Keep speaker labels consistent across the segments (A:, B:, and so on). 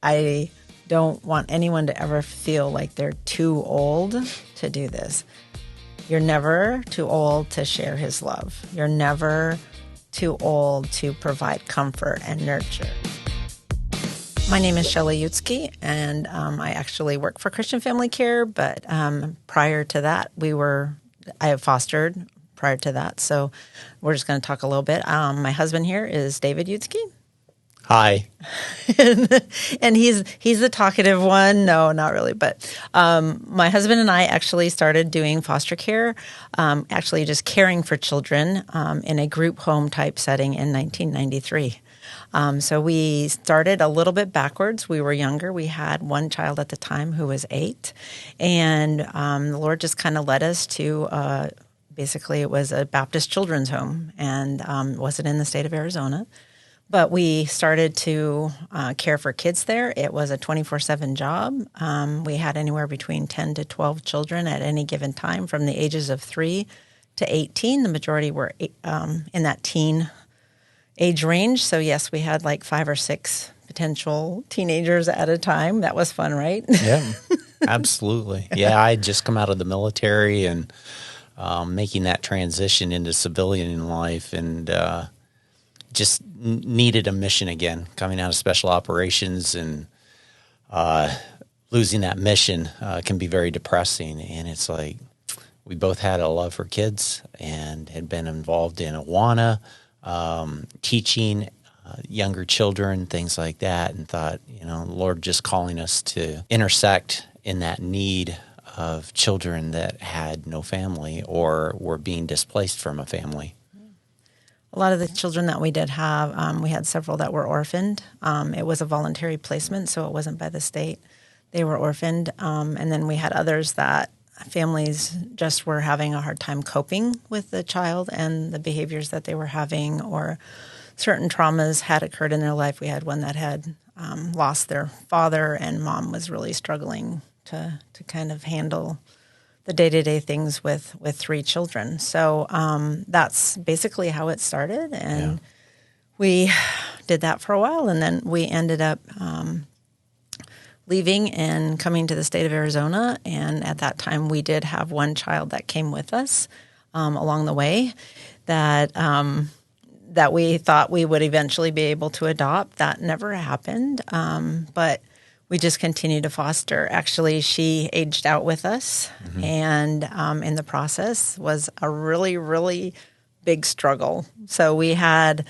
A: I don't want anyone to ever feel like they're too old to do this. You're never too old to share his love. You're never too old to provide comfort and nurture. My name is Shelly and I actually work for Christian Family Care, but prior to that, I have fostered prior to that, so we're just going to talk a little but. My husband here is David Yutsky.
B: Hi.
A: and he's the talkative one. No, not really. But my husband and I actually started doing foster care, actually just caring for children in a group home type setting in 1993. So we started a little bit backwards. We were younger. We had one child at the time who was 8. And the Lord just kind of led us to basically it was a Baptist children's home, and it wasn't in the state of Arizona. But we started to care for kids there. It was a 24/7 job. We had anywhere between 10 to 12 children at any given time from the ages of 3 to 18. The majority were in that teen age range. So, yes, we had like 5 or 6 potential teenagers at a time. That was fun, right?
B: Yeah, absolutely. Yeah, I had just come out of the military and making that transition into civilian life, and just needed a mission again, coming out of special operations, and losing that mission can be very depressing. And it's like we both had a love for kids and had been involved in Awana, teaching younger children, things like that, and thought, the Lord just calling us to intersect in that need of children that had no family or were being displaced from a family.
A: A lot of the children that we did have, we had several that were orphaned. It was a voluntary placement, so it wasn't by the state. They were orphaned. And then we had others that families just were having a hard time coping with the child and the behaviors that they were having, or certain traumas had occurred in their life. We had one that had lost their father, and mom was really struggling to kind of handle the day-to-day things with 3 children. So that's basically how it started, and we did that for a while, and then we ended up leaving and coming to the state of Arizona, and at that time we did have one child that came with us along the way that we thought we would eventually be able to adopt. That never happened, but we just continued to foster. Actually, she aged out with us, and in the process was a really, really big struggle. So we had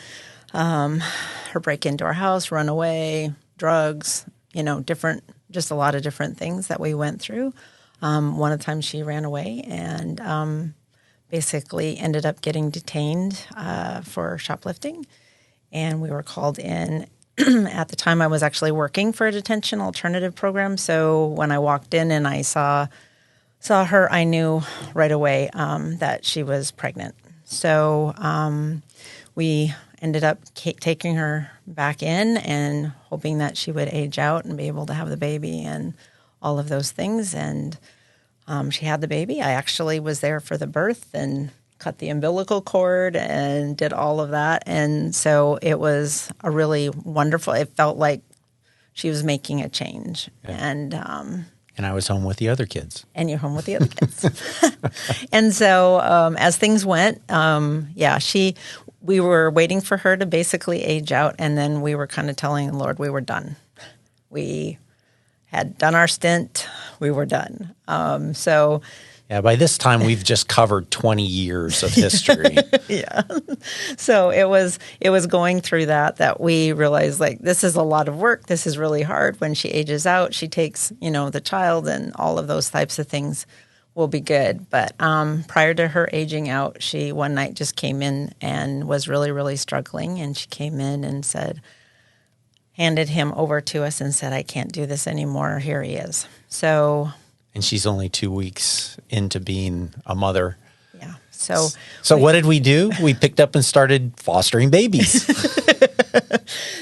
A: her break into our house, run away, drugs, just a lot of different things that we went through. One of the times she ran away and basically ended up getting detained for shoplifting, and we were called in. At the time, I was actually working for a detention alternative program. So when I walked in and I saw her, I knew right away that she was pregnant. So we ended up taking her back in and hoping that she would age out and be able to have the baby and all of those things. And she had the baby. I actually was there for the birth and cut the umbilical cord and did all of that. And so it was a really wonderful, it felt like she was making a change. Yeah.
B: And I was home with the other kids.
A: And you're home with the other kids. And so as things went, we were waiting for her to basically age out, and then we were kind of telling the Lord we were done. We had done our stint. We were done.
B: Yeah, by this time we've just covered 20 years of history.
A: Yeah. So it was going through that we realized, like, this is a lot of work. This is really hard. When she ages out, she takes, the child, and all of those types of things will be good. But prior to her aging out, she one night just came in and was really, really struggling. And she came in and handed him over to us and said, "I can't do this anymore. Here he is."
B: And she's only 2 weeks into being a mother.
A: Yeah.
B: So what did we do? We picked up and started fostering babies.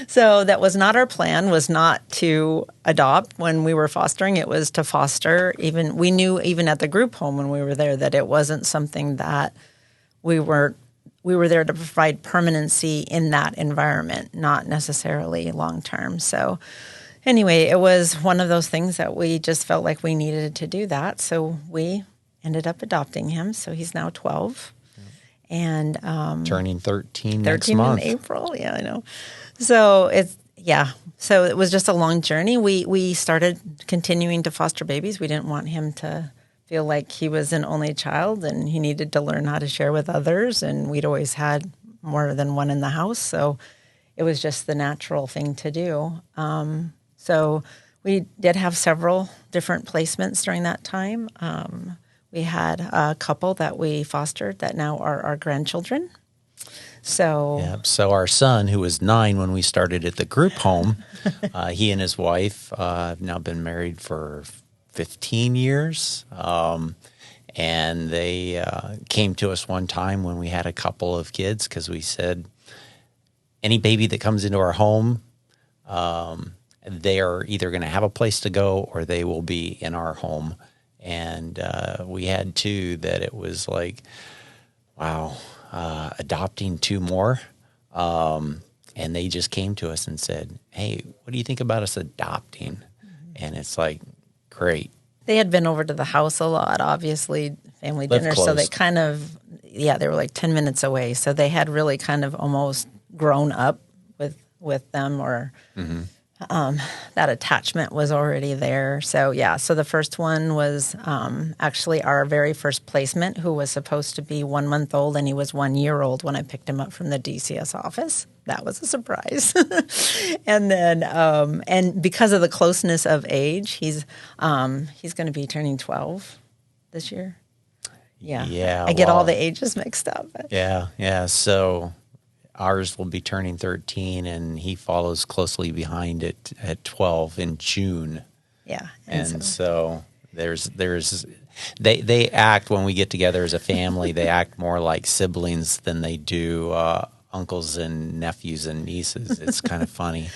A: So that was not our plan, was not to adopt when we were fostering. It was to foster. We knew even at the group home when we were there that it wasn't something that we were there to provide permanency in that environment, not necessarily long term. So anyway, it was one of those things that we just felt like we needed to do that. So we ended up adopting him. So he's now 12 and
B: Turning 13 next
A: 13
B: month.
A: in April. Yeah, I know. So so it was just a long journey. We started continuing to foster babies. We didn't want him to feel like he was an only child and he needed to learn how to share with others. And we'd always had more than one in the house. So it was just the natural thing to do. So we did have several different placements during that time. We had a couple that we fostered that now are our grandchildren.
B: So our son, who was 9 when we started at the group home, he and his wife have now been married for 15 years. And they came to us one time when we had a couple of kids because we said, any baby that comes into our home, they are either going to have a place to go or they will be in our home. And we had 2 that it was like, wow, adopting 2 more. And they just came to us and said, hey, what do you think about us adopting? And it's like, great.
A: They had been over to the house a lot, obviously, family
B: Live
A: dinner.
B: close.
A: So they kind of, they were like 10 minutes away. So they had really kind of almost grown up with them, or that attachment was already there. So, so the first one was actually our very first placement, who was supposed to be 1 month old, and he was 1 year old when I picked him up from the DCS office. That was a surprise. And then, and because of the closeness of age, he's going to be turning 12 this year. Yeah. I get all the ages mixed up.
B: Yeah. So ours will be turning 13, and he follows closely behind it at 12 in June.
A: Yeah.
B: And so there's they act, when we get together as a family, they act more like siblings than they do uncles and nephews and nieces. It's kind of funny.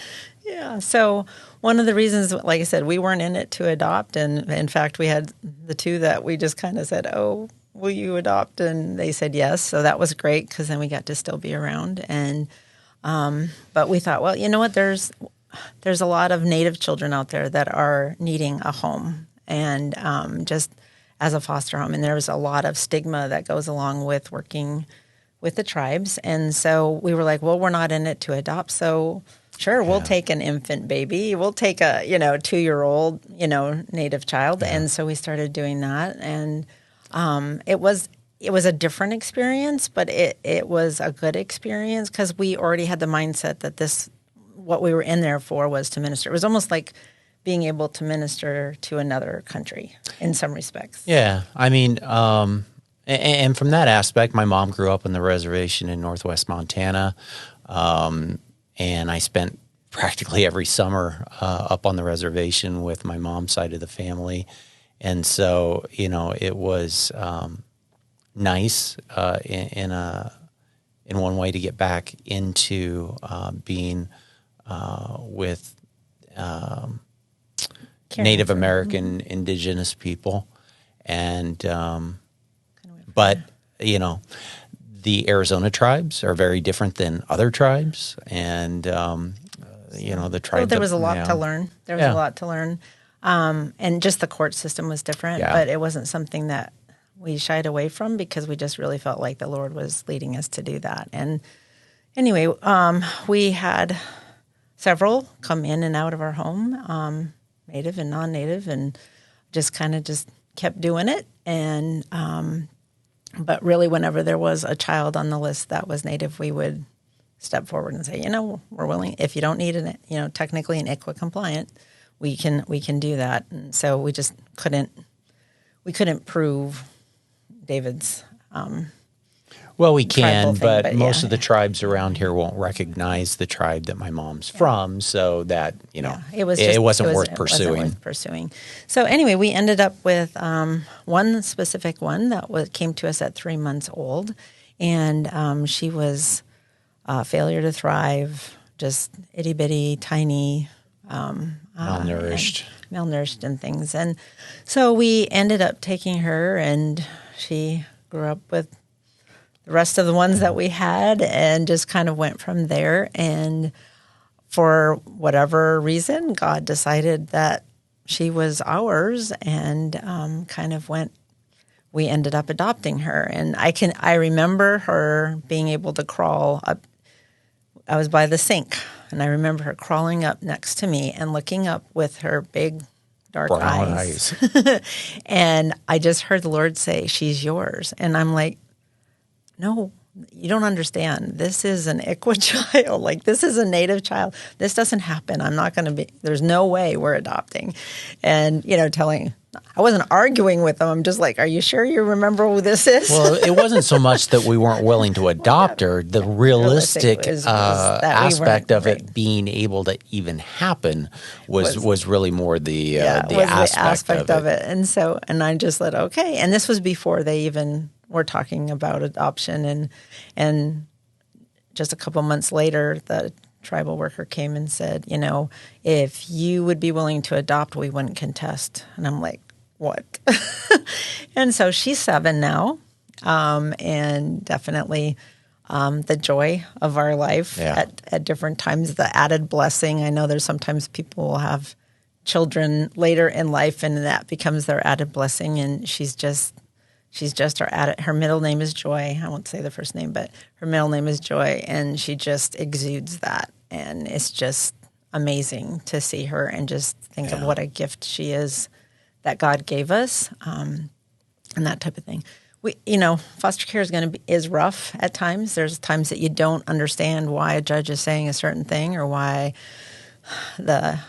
A: Yeah. So one of the reasons, like I said, we weren't in it to adopt. And in fact, we had the 2 that we just kind of said, oh, will you adopt? And they said yes. So that was great because then we got to still be around. And but we thought, well, you know what? There's a lot of Native children out there that are needing a home, and just as a foster home. And there's a lot of stigma that goes along with working with the tribes. And so we were like, well, we're not in it to adopt. So sure, we'll take an infant baby. We'll take a 2-year-old Native child. Yeah. And so we started doing that, and it was a different experience, but it was a good experience because we already had the mindset that what we were in there for was to minister. It was almost like being able to minister to another country in some respects.
B: Yeah, I mean, and from that aspect, my mom grew up on the reservation in Northwest Montana, and I spent practically every summer up on the reservation with my mom's side of the family. And so, it was nice in one way to get back into being with Native American indigenous people. And but, the Arizona tribes are very different than other tribes. And, the tribes.
A: Well, there was a lot to learn. There was a lot to learn. And just the court system was different, but it wasn't something that we shied away from because we just really felt like the Lord was leading us to do that. And anyway, we had several come in and out of our home, Native and non-Native, and just kept doing it. And but really, whenever there was a child on the list that was Native, we would step forward and say, we're willing. If you don't need technically an ICWA compliant, we can do that. And so we just couldn't prove David's.
B: Well, we can, but most of the tribes around here won't recognize the tribe that my mom's from, so that it wasn't worth pursuing.
A: So anyway, we ended up with one specific one that came to us at 3 months old, and she was failure to thrive, just itty bitty, tiny. Malnourished and things. And so we ended up taking her, and she grew up with the rest of the ones that we had and just kind of went from there. And for whatever reason, God decided that she was ours, and we ended up adopting her. And I remember her being able to crawl up. I was by the sink, and I remember her crawling up next to me and looking up with her big dark
B: Brown
A: eyes. And I just heard the Lord say, "She's yours." And I'm like, "No, you don't understand. This is an ICWA child. Like, this is a Native child. This doesn't happen. I'm not going to be, there's no way we're adopting." And, I wasn't arguing with them. I'm just like, "Are you sure you remember who this is?"
B: Well, it wasn't so much that we weren't willing to adopt her. The realistic
A: was that
B: aspect of
A: right.
B: it being able to even happen was really more the
A: aspect
B: of it.
A: And I just said, okay. And this was before they even were talking about adoption. And just a couple months later, the tribal worker came and said, "If you would be willing to adopt, we wouldn't contest." And I'm like, "What?" And so she's 7 now, and definitely the joy of our life at different times, the added blessing. I know there's sometimes people will have children later in life, and that becomes their added blessing. And she's just her middle name is Joy. I won't say the first name, but her middle name is Joy, and she just exudes that. And it's just amazing to see her and just think of what a gift she is that God gave us, and that type of thing. Foster care is rough at times. There's times that you don't understand why a judge is saying a certain thing, or why a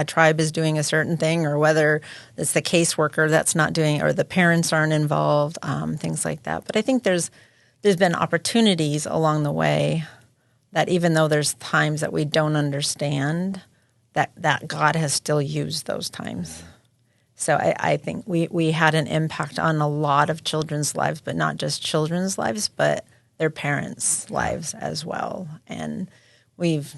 A: tribe is doing a certain thing, or whether it's the caseworker that's not doing, or the parents aren't involved, things like that. But I think there's been opportunities along the way that, even though there's times that we don't understand, that God has still used those times. So I think we had an impact on a lot of children's lives, but not just children's lives, but their parents' lives as well. And we've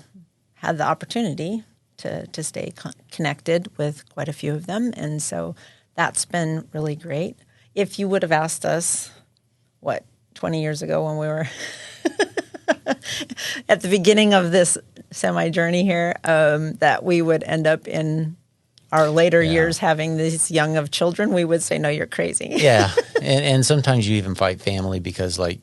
A: had the opportunity to stay connected with quite a few of them. And so that's been really great. If you would have asked us, 20 years ago when we were at the beginning of this semi-journey here, that we would end up in our later years having these young of children, we would say, "No, you're crazy."
B: Yeah. And sometimes you even fight family because, like,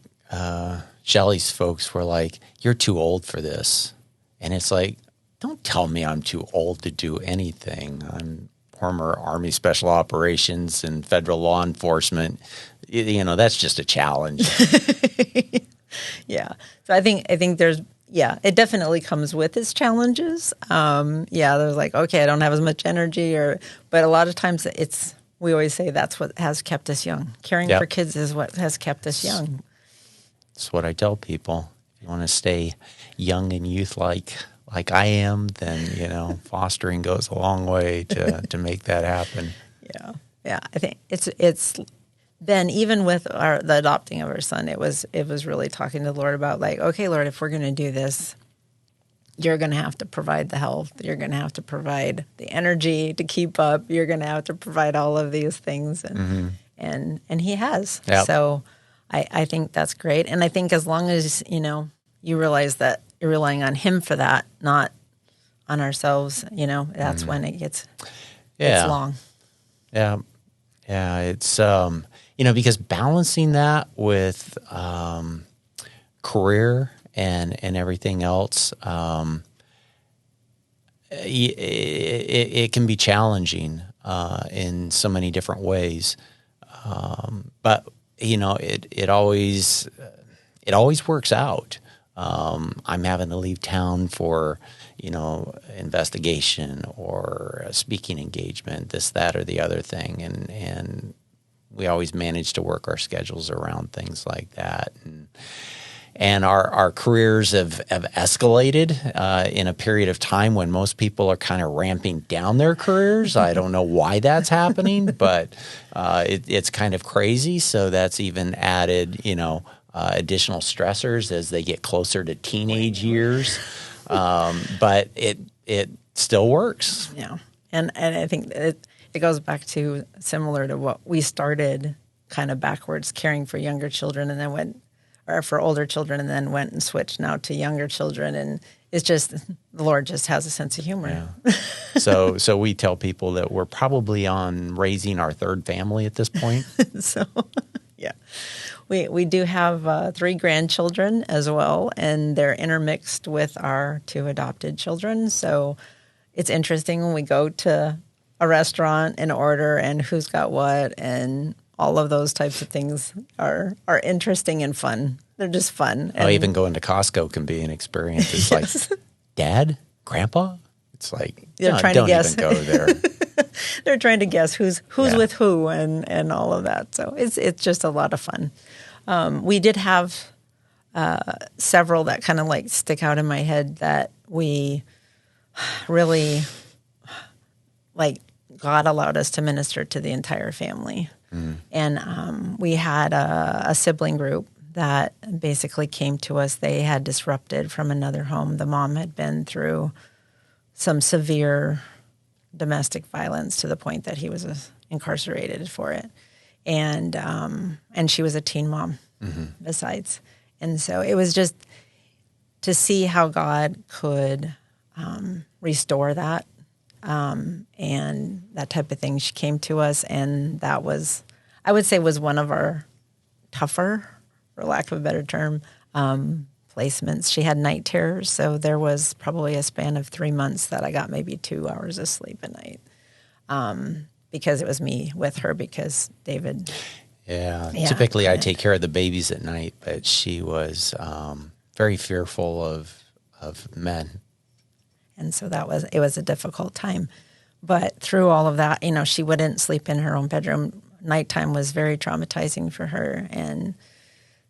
B: Shelly's folks were like, "You're too old for this." And it's like, don't tell me I'm too old to do anything. I'm former Army Special Operations and federal law enforcement. That's just a challenge.
A: Yeah. So I think there's, it definitely comes with its challenges. There's like, okay, I don't have as much energy, but a lot of times we always say that's what has kept us young. Caring for kids is what has kept us young.
B: That's what I tell people. If you want to stay young and youth-like I am, then, fostering goes a long way to make that happen.
A: Yeah. I think it's been, even with the adopting of our son, it was really talking to the Lord about, like, okay, Lord, if we're going to do this, you're going to have to provide the health. You're going to have to provide the energy to keep up. You're going to have to provide all of these things. And he has.
B: Yep.
A: So I think that's great. And I think as long as, you realize that you're relying on him for that, not on ourselves, that's when it gets long.
B: Yeah. Yeah. It's, because balancing that with career and everything else, it can be challenging in so many different ways. But, it always works out. I'm having to leave town for, investigation or a speaking engagement, this, that, or the other thing. And we always manage to work our schedules around things like that. And our careers have escalated in a period of time when most people are kind of ramping down their careers. I don't know why that's happening, but it's kind of crazy. So that's even added, additional stressors as they get closer to teenage years. But it still works.
A: Yeah. And I think it goes back to similar to what we started kind of backwards, caring for younger children, and then or for older children, and then went and switched now to younger children. And it's just, the Lord just has a sense of humor.
B: Yeah. So we tell people that we're probably on raising our third family at this point.
A: So, yeah. We do have 3 grandchildren as well, and they're intermixed with our 2 adopted children. So it's interesting when we go to a restaurant and order and who's got what, and all of those types of things are interesting and fun. They're just fun.
B: Oh, even going to Costco can be an experience. It's
A: Yes.
B: like, Dad, Grandpa? It's like,
A: They're
B: no,
A: trying to
B: don't
A: guess.
B: even go there.
A: They're trying to guess who's
B: Yeah.
A: with who and all of that. So it's just a lot of fun. We did have several that kind of like stick out in my head that we really, like, God allowed us to minister to the entire family. And we had a sibling group that basically came to us. They had disrupted from another home. The mom had been through some severe domestic violence to the point that he was incarcerated for it. And she was a teen mom besides. And so it was just to see how God could restore that and that type of thing. She came to us, and that was, I would say, was one of our tougher, for lack of a better term, placements. She had night terrors, so there was probably a span of 3 months that I got maybe 2 hours of sleep a night because it was me with her because David.
B: Yeah.
A: Yeah.
B: Typically, I take care of the babies at night, but she was very fearful of men.
A: And so it was a difficult time. But through all of that, she wouldn't sleep in her own bedroom. Nighttime was very traumatizing for her. And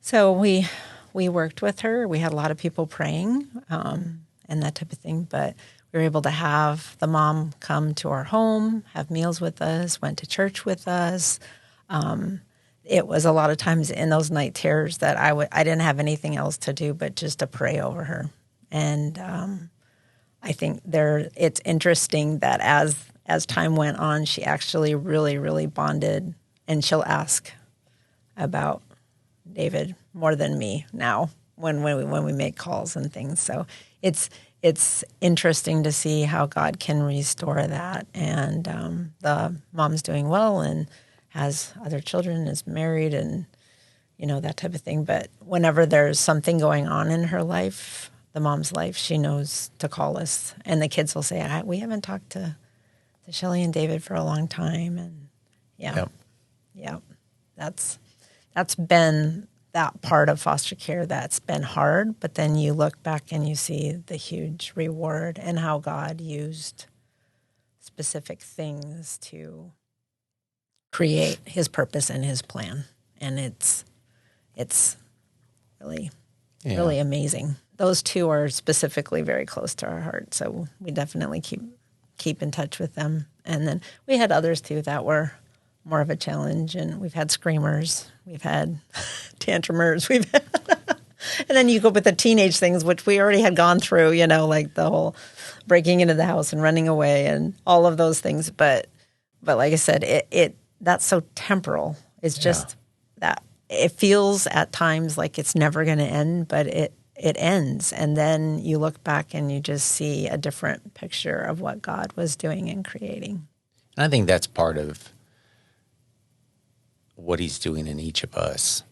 A: so we worked with her. We had a lot of people praying and that type of thing. But we were able to have the mom come to our home, have meals with us, went to church with us. It was a lot of times in those night terrors that I didn't have anything else to do but just to pray over her. And I think it's interesting that as time went on, she actually really, really bonded, and she'll ask about David more than me now when we make calls and things. So it's interesting to see how God can restore that. And the mom's doing well and has other children, is married, and that type of thing. But whenever there's something going on in her life, the mom's life, she knows to call us, and the kids will say, "We haven't talked to Shelly and David for a long time," and that's been that part of foster care that's been hard. But then you look back and you see the huge reward and how God used specific things to create His purpose and His plan, and it's really really amazing. Those 2 are specifically very close to our heart, so we definitely keep in touch with them. And then we had others too that were more of a challenge, and we've had screamers, we've had tantrumers, and then you go with the teenage things, which we already had gone through, like the whole breaking into the house and running away and all of those things. But like I said, that's so temporal. It's just that it feels at times like it's never going to end, but it ends. And then you look back and you just see a different picture of what God was doing and creating.
B: And I think that's part of what He's doing in each of us.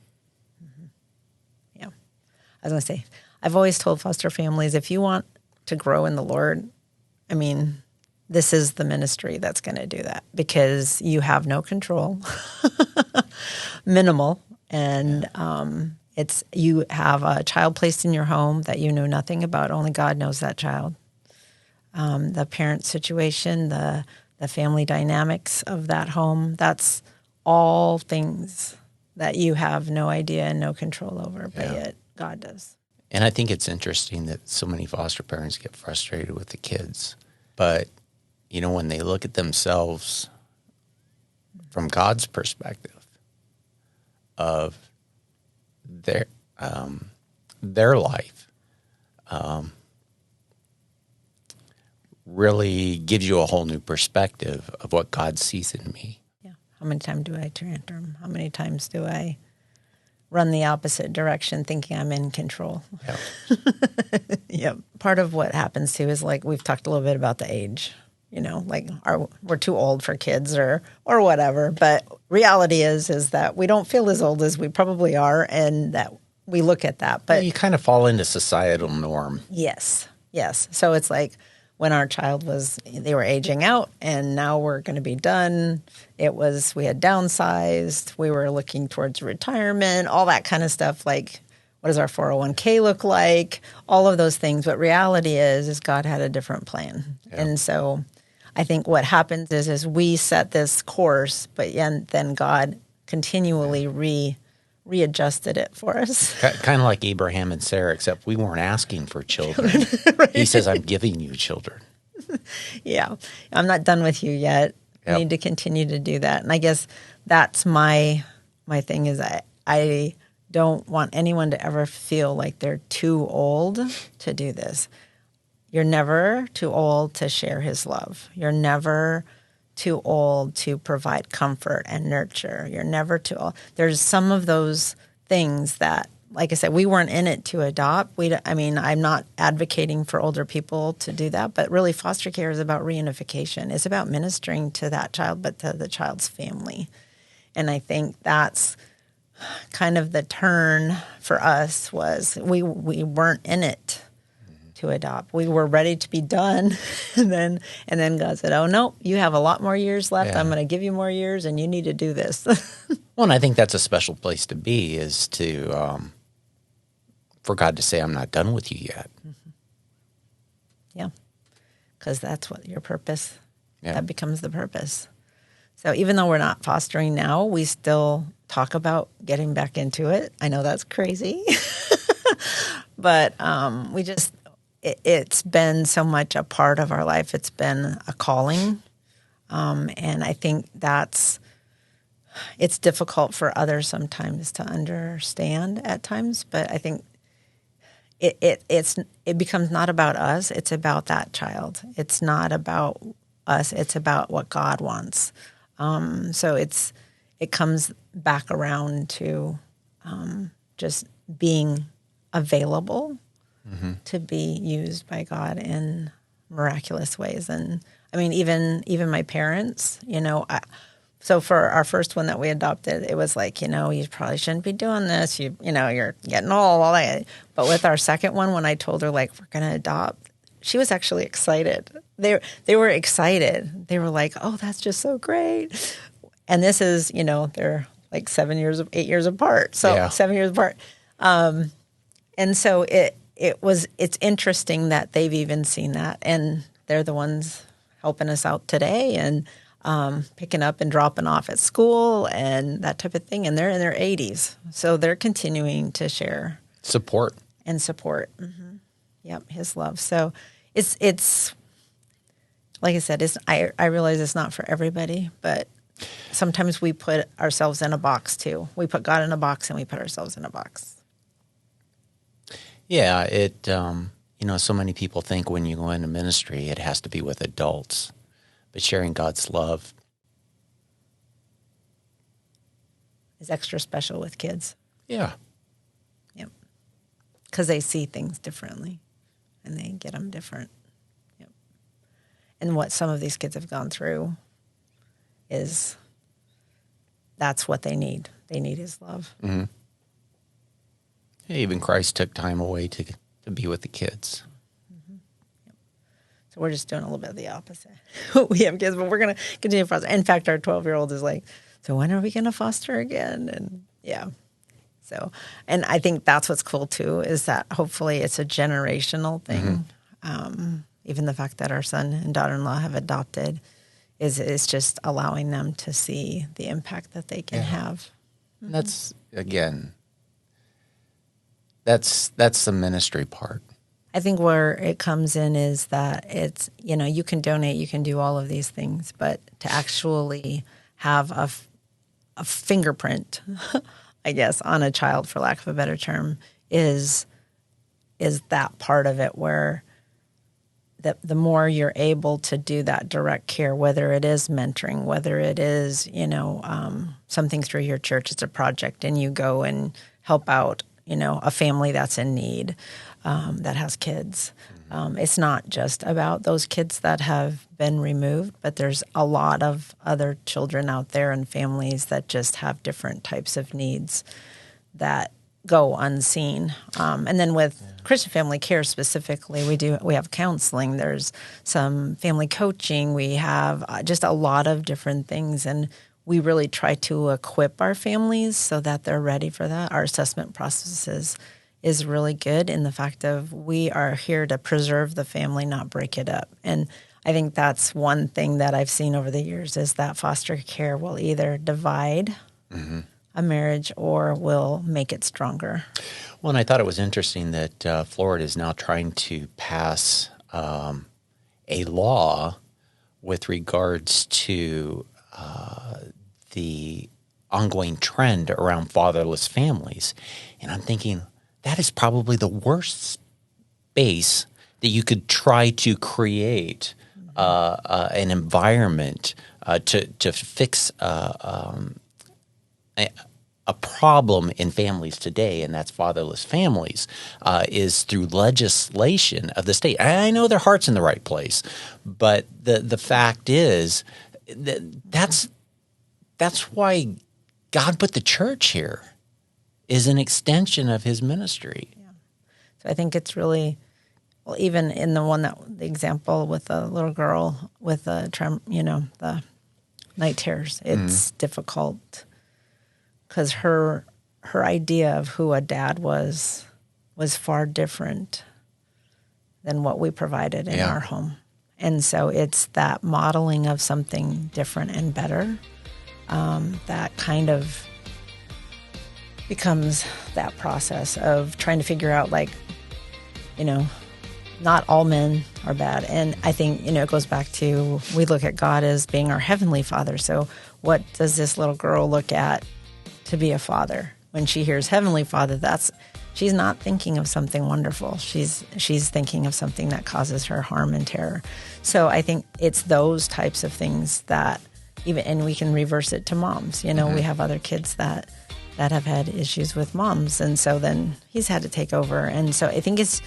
A: Mm-hmm. Yeah. I was going to say, I've always told foster families, if you want to grow in the Lord, this is the ministry that's going to do that, because you have no control, minimal. And you have a child placed in your home that you know nothing about. Only God knows that child. The parent situation, the family dynamics of that home, that's all things that you have no idea and no control over, but yet God does.
B: And I think it's interesting that so many foster parents get frustrated with the kids. But, when they look at themselves from God's perspective of their life, really gives you a whole new perspective of what God sees in me.
A: Yeah. How many times do I tantrum? How many times do I run the opposite direction thinking I'm in control.
B: Yeah.
A: Yep. Part of what happens too is like we've talked a little bit about the age, like we're too old for kids or whatever. But reality is that we don't feel as old as we probably are, and that we look at that. But
B: You kind of fall into societal norm.
A: yes. So it's like when our child they were aging out and now we're going to be done. We had downsized. We were looking towards retirement, all that kind of stuff. Like, what does our 401k look like? All of those things. But reality is God had a different plan. Yeah. And so I think what happens is we set this course, but then God continually readjusted it for us.
B: Kind of like Abraham and Sarah, except we weren't asking for children. Right. He says, I'm giving you children.
A: Yeah. I'm not done with you yet. Yep. I need to continue to do that. And I guess that's my thing is I don't want anyone to ever feel like they're too old to do this. You're never too old to share his love. You're never too old to provide comfort and nurture. You're never too old. There's some of those things that, like I said, we weren't in it to adopt. I'm not advocating for older people to do that, but really foster care is about reunification. It's about ministering to that child, but to the child's family. And I think that's kind of the turn for us was we weren't in it to adopt. We were ready to be done. And then God said, oh, no, you have a lot more years left. Yeah. I'm going to give you more years and you need to do this.
B: Well, and I think that's a special place to be is to, for God to say, I'm not done with you yet.
A: Mm-hmm. Yeah. Because that's what your purpose, that becomes the purpose. So even though we're not fostering now, we still talk about getting back into it. I know that's crazy. But it's been so much a part of our life. It's been a calling. And I think it's difficult for others sometimes to understand at times. But I think it becomes not about us. It's about that child. It's not about us. It's about what God wants. So it comes back around to just being available to be used by God in miraculous ways. And I mean, even my parents, so for our first one that we adopted, it was like, you probably shouldn't be doing this. You're getting old, all that. But with our second one, when I told her like we're going to adopt, she was actually excited. They were excited. They were like, "Oh, that's just so great." And this is, they're like 8 years apart. So 7 years apart. And so it's interesting that they've even seen that, and they're the ones helping us out today and picking up and dropping off at school and that type of thing. And they're in their 80s, so they're continuing to share
B: support.
A: Mm-hmm. Yep, his love. So it's like I said, I realize it's not for everybody, but sometimes we put ourselves in a box too. We put God in a box and we put ourselves in a box.
B: Yeah, so many people think when you go into ministry, it has to be with adults, but sharing God's love
A: is extra special with kids.
B: Yeah.
A: Yep. Because they see things differently and they get them different. Yep. And what some of these kids have gone through that's what they need. They need his love.
B: Mm-hmm. Yeah, even Christ took time away to be with the kids.
A: Mm-hmm. Yep. So we're just doing a little bit of the opposite. We have kids, but we're going to continue to foster. In fact, our 12-year-old is like, so when are we going to foster again? And yeah. So, and I think that's what's cool too, is that hopefully it's a generational thing. Mm-hmm. Even the fact that our son and daughter-in-law have adopted is just allowing them to see the impact that they can have.
B: Mm-hmm. That's, again, that's the ministry part.
A: I think where it comes in is that it's, you can donate, you can do all of these things, but to actually have a fingerprint, I guess, on a child, for lack of a better term, is that part of it where the more you're able to do that direct care, whether it is mentoring, whether it is, something through your church, it's a project and you go and help out, a family that's in need, that has kids. It's not just about those kids that have been removed, but there's a lot of other children out there and families that just have different types of needs that go unseen. And then with Christian Family Care specifically, we have counseling. There's some family coaching. We have just a lot of different things, and we really try to equip our families so that they're ready for that. Our assessment process is really good in the fact of we are here to preserve the family, not break it up. And I think that's one thing that I've seen over the years is that foster care will either divide a marriage or will make it stronger.
B: Well, and I thought it was interesting that Florida is now trying to pass a law with regards to the ongoing trend around fatherless families. And I'm thinking that is probably the worst space that you could try to create an environment to fix a problem in families today, and that's fatherless families, is through legislation of the state. I know their heart's in the right place, but the fact is that's why God put the church here, is an extension of his ministry.
A: Yeah. So I think it's really, well, even in the example with the little girl with the night terrors, it's difficult because her idea of who a dad was far different than what we provided in our home. And so it's that modeling of something different and better that kind of becomes that process of trying to figure out, not all men are bad. And I think, it goes back to, we look at God as being our heavenly Father. So what does this little girl look at to be a father? When she hears Heavenly Father, she's not thinking of something wonderful. She's thinking of something that causes her harm and terror. So I think it's those types of things that and we can reverse it to moms. We have other kids that have had issues with moms, and so then he's had to take over. And so I think it's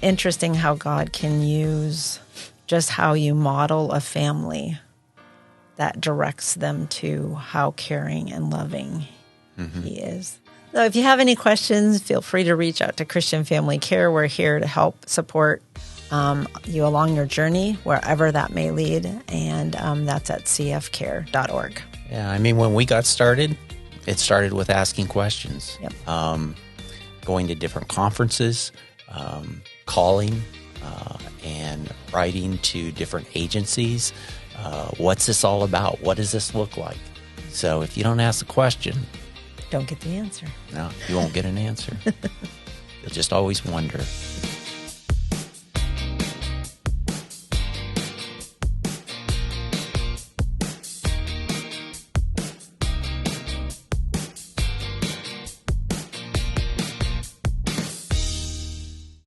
A: interesting how God can use just how you model a family that directs them to how caring and loving he is. So if you have any questions, feel free to reach out to Christian Family Care. We're here to help support you along your journey, wherever that may lead, and that's at cfcare.org.
B: Yeah, I mean, when we got started, it started with asking questions, going to different conferences, calling and writing to different agencies. What's this all about? What does this look like? So if you don't ask the question,
A: don't get the answer.
B: No, you won't get an answer. You'll just always wonder.